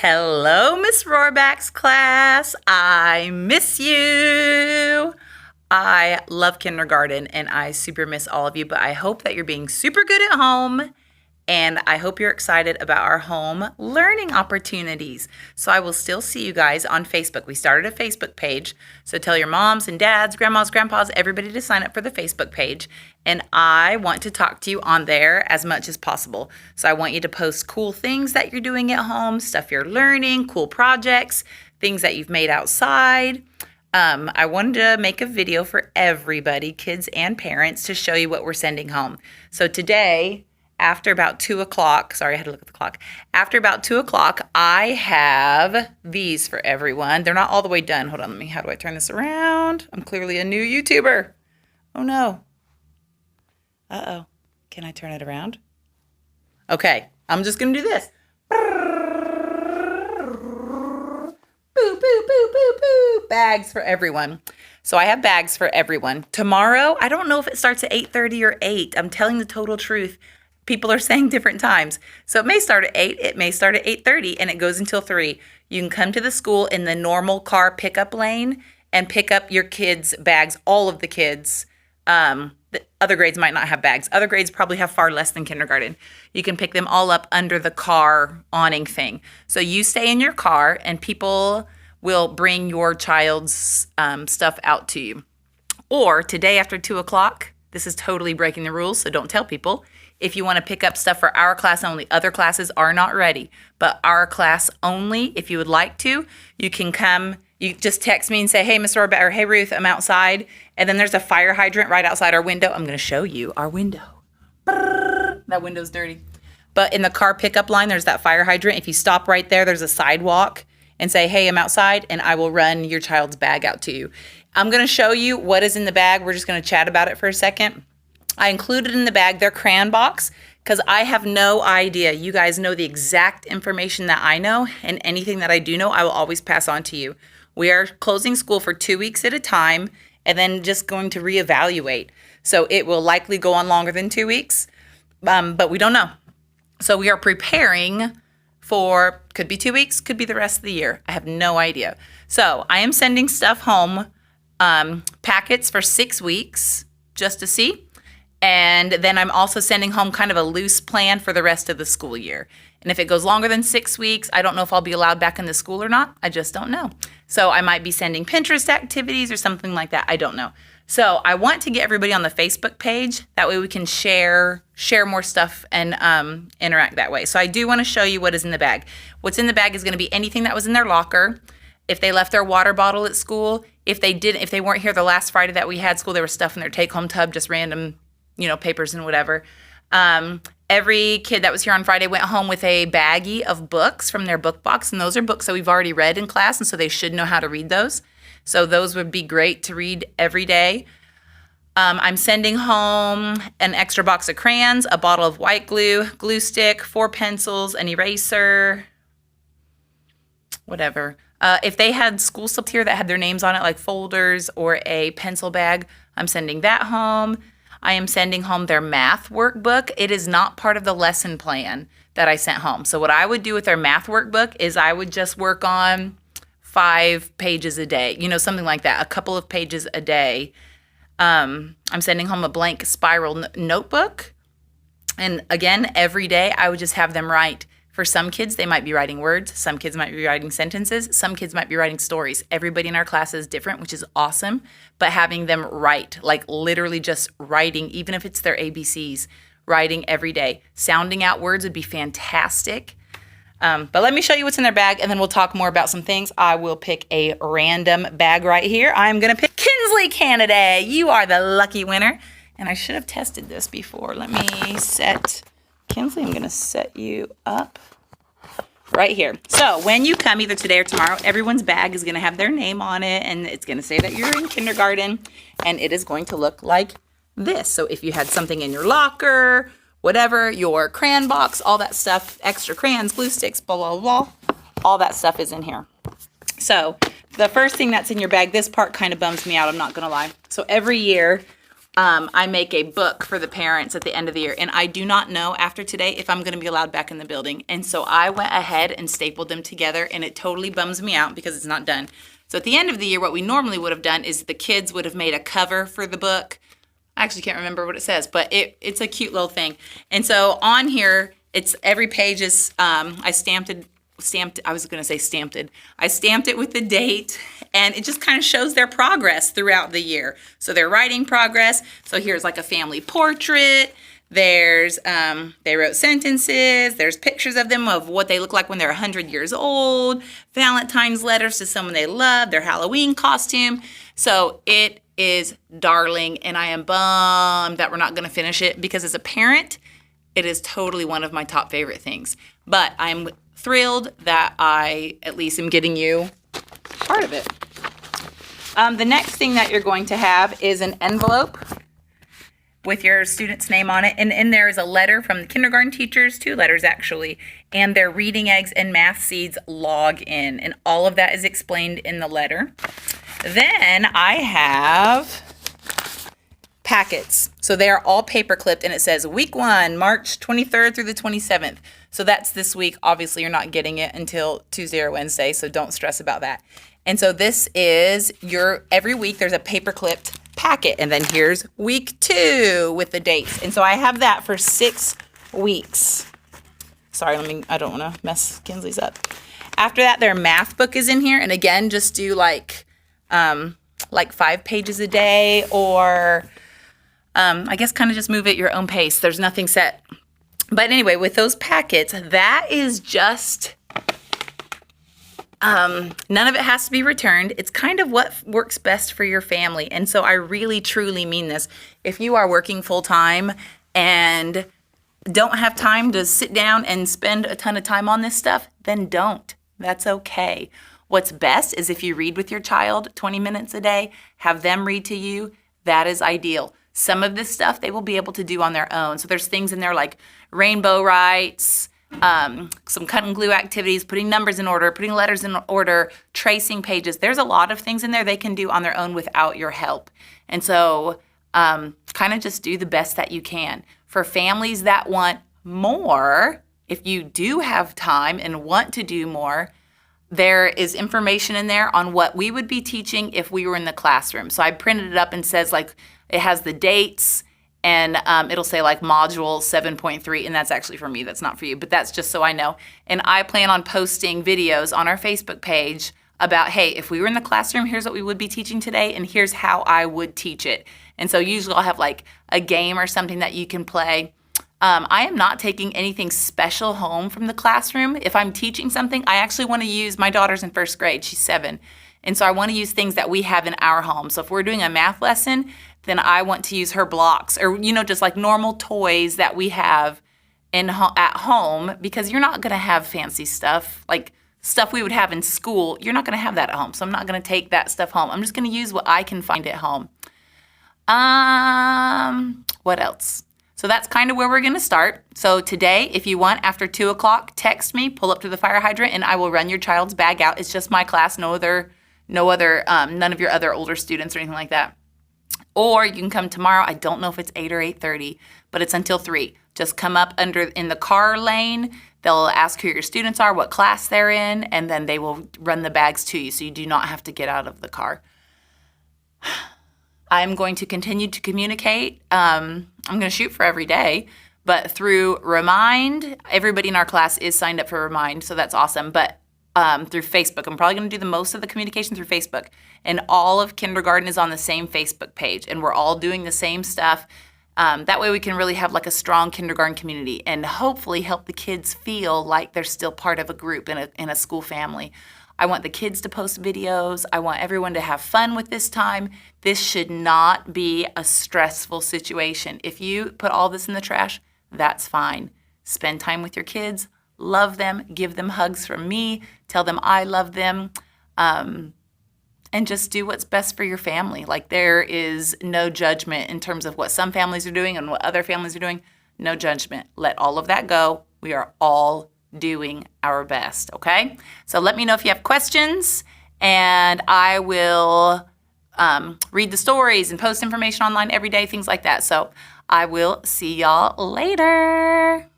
Hello, Miss Rohrback's class. I miss you. I love kindergarten and I super miss all of you, but I hope that you're being super good at home and I hope you're excited about our home learning opportunities. So I will still see you guys on Facebook. We started a Facebook page, so tell your moms and dads, grandmas, grandpas, everybody to sign up for the Facebook page. And I want to talk to you on there as much as possible. So I want you to post cool things that you're doing at home, stuff you're learning, cool projects, things that you've made outside. I wanted to make a video for everybody, kids and parents, to show you what we're sending home. So today, after about 2 o'clock, sorry, I had to look at the clock. After about 2 o'clock, I have these for everyone. They're not all the way done. Hold on, how do I turn this around? I'm clearly a new YouTuber. Oh no. Uh-oh. Can I turn it around? Okay, I'm just gonna do this. Boo, boo, boo, boo, boo. Bags for everyone. So I have bags for everyone. Tomorrow, I don't know if it starts at 8:30 or 8. I'm telling the total truth. People are saying different times. So it may start at 8, it may start at 8:30, and it goes until 3. You can come to the school in the normal car pickup lane and pick up your kids' bags, all of the kids. The other grades might not have bags. Other grades probably have far less than kindergarten. You can pick them all up under the car awning thing. So you stay in your car, and people will bring your child's stuff out to you. Or today after 2 o'clock, this is totally breaking the rules, so don't tell people. If you want to pick up stuff for our class only, other classes are not ready. But our class only, if you would like to, you can come. You just text me and say, hey, Miss Rohrback, or hey, Ruth, I'm outside. And then there's a fire hydrant right outside our window. I'm going to show you our window. Brrr, that window's dirty. But in the car pickup line, there's that fire hydrant. If you stop right there, there's a sidewalk and say, hey, I'm outside, and I will run your child's bag out to you. I'm going to show you what is in the bag. We're just going to chat about it for a second. I included in the bag their crayon box because I have no idea. You guys know the exact information that I know, and anything that I do know, I will always pass on to you. We are closing school for 2 weeks at a time and then just going to reevaluate. So it will likely go on longer than 2 weeks, but we don't know. So we are preparing for, could be 2 weeks, could be the rest of the year. I have no idea. So I am sending stuff home, packets for 6 weeks just to see. And then I'm also sending home kind of a loose plan for the rest of the school year. And if it goes longer than 6 weeks, I don't know if I'll be allowed back in the school or not. I just don't know. So I might be sending Pinterest activities or something like that. I don't know. So I want to get everybody on the Facebook page. That way we can share more stuff and interact that way. So I do want to show you what is in the bag. What's in the bag is going to be anything that was in their locker. If they left their water bottle at school, if they weren't here the last Friday that we had school, there was stuff in their take-home tub, just random papers and whatever. Every kid that was here on Friday went home with a baggie of books from their book box, and those are books that we've already read in class, and so they should know how to read those. So those would be great to read every day. I'm sending home an extra box of crayons, a bottle of white glue, glue stick, 4 pencils, an eraser, whatever. If they had school stuff here that had their names on it, like folders or a pencil bag, I'm sending that home. I am sending home their math workbook. It is not part of the lesson plan that I sent home. So what I would do with their math workbook is I would just work on 5 pages a day, something like that, a couple of pages a day. I'm sending home a blank spiral notebook. And again, every day I would just have them write. For some kids, they might be writing words. Some kids might be writing sentences. Some kids might be writing stories. Everybody in our class is different, which is awesome. But having them write, like literally just writing, even if it's their ABCs, writing every day. Sounding out words would be fantastic. But let me show you what's in their bag, and then we'll talk more about some things. I will pick a random bag right here. I'm going to pick Kinsley Canada. You are the lucky winner. And I should have tested this before. Let me set... Kinsley, I'm going to set you up right here. So when you come either today or tomorrow, everyone's bag is going to have their name on it, and it's going to say that you're in kindergarten, and it is going to look like this. So if you had something in your locker, whatever, your crayon box, all that stuff, extra crayons, glue sticks, blah, blah, blah, all that stuff is in here. So the first thing that's in your bag, this part kind of bums me out, I'm not going to lie. So every year I make a book for the parents at the end of the year. And I do not know after today if I'm going to be allowed back in the building. And so I went ahead and stapled them together, and it totally bums me out because it's not done. So at the end of the year, what we normally would have done is the kids would have made a cover for the book. I actually can't remember what it says, but it's a cute little thing. And so on here, it's every page is, I stamped it. I stamped it with the date, and it just kind of shows their progress throughout the year. So their writing progress. So here's like a family portrait. There's, they wrote sentences. There's pictures of them of what they look like when they're 100 years old. Valentine's letters to someone they love. Their Halloween costume. So it is darling, and I am bummed that we're not going to finish it because as a parent, it is totally one of my top favorite things. But I'm thrilled that I at least am getting you part of it. The next thing that you're going to have is an envelope with your student's name on it. And in there is a letter from the kindergarten teachers, 2 letters actually, and their Reading Eggs and Math Seeds login. And all of that is explained in the letter. Then I have packets. So they are all paper clipped, and it says week 1, March 23rd through the 27th. So that's this week. Obviously, you're not getting it until Tuesday or Wednesday, so don't stress about that. And so this is every week there's a paper clipped packet, and then here's week 2 with the dates. And so I have that for 6 weeks. Sorry, I don't want to mess Kinsley's up. After that, their math book is in here, and again, just do like 5 pages a day, or I guess kind of just move at your own pace. There's nothing set. But anyway, with those packets, that is just, none of it has to be returned. It's kind of what works best for your family. And so I really, truly mean this. If you are working full time and don't have time to sit down and spend a ton of time on this stuff, then don't. That's okay. What's best is if you read with your child 20 minutes a day, have them read to you. That is ideal. Some of this stuff they will be able to do on their own. So there's things in there like rainbow writes, some cut and glue activities, putting numbers in order, putting letters in order, tracing pages. There's a lot of things in there they can do on their own without your help. And so kind of just do the best that you can. For families that want more, if you do have time and want to do more, there is information in there on what we would be teaching if we were in the classroom. So I printed it up and says like, it has the dates, and it'll say like module 7.3, and that's actually for me, that's not for you, but that's just so I know. And I plan on posting videos on our Facebook page about, hey, if we were in the classroom, here's what we would be teaching today, and here's how I would teach it. And so usually I'll have like a game or something that you can play. I am not taking anything special home from the classroom. If I'm teaching something, I actually want to use, my daughter's in 1st grade, she's 7. And so I want to use things that we have in our home. So if we're doing a math lesson, then I want to use her blocks or, just like normal toys that we have at home, because you're not going to have fancy stuff, like stuff we would have in school. You're not going to have that at home. So I'm not going to take that stuff home. I'm just going to use what I can find at home. What else? So that's kind of where we're going to start. So today, if you want, after 2 o'clock, text me, pull up to the fire hydrant, and I will run your child's bag out. It's just my class, none of your other older students or anything like that. Or you can come tomorrow. I don't know if it's 8 or 8:30, but it's until 3. Just come up in the car lane. They'll ask who your students are, what class they're in, and then they will run the bags to you, so you do not have to get out of the car. I'm going to continue to communicate. I'm going to shoot for every day, but through Remind, everybody in our class is signed up for Remind, so that's awesome. But through Facebook, I'm probably going to do the most of the communication through Facebook. And all of kindergarten is on the same Facebook page, and we're all doing the same stuff. That way we can really have like a strong kindergarten community and hopefully help the kids feel like they're still part of a group in a school family. I want the kids to post videos. I want everyone to have fun with this time. This should not be a stressful situation. If you put all this in the trash, that's fine. Spend time with your kids. Love them. Give them hugs from me. Tell them I love them. And just do what's best for your family. Like, there is no judgment in terms of what some families are doing and what other families are doing. No judgment. Let all of that go. We are all doing our best, okay? So let me know if you have questions, and I will read the stories and post information online every day, things like that. So I will see y'all later.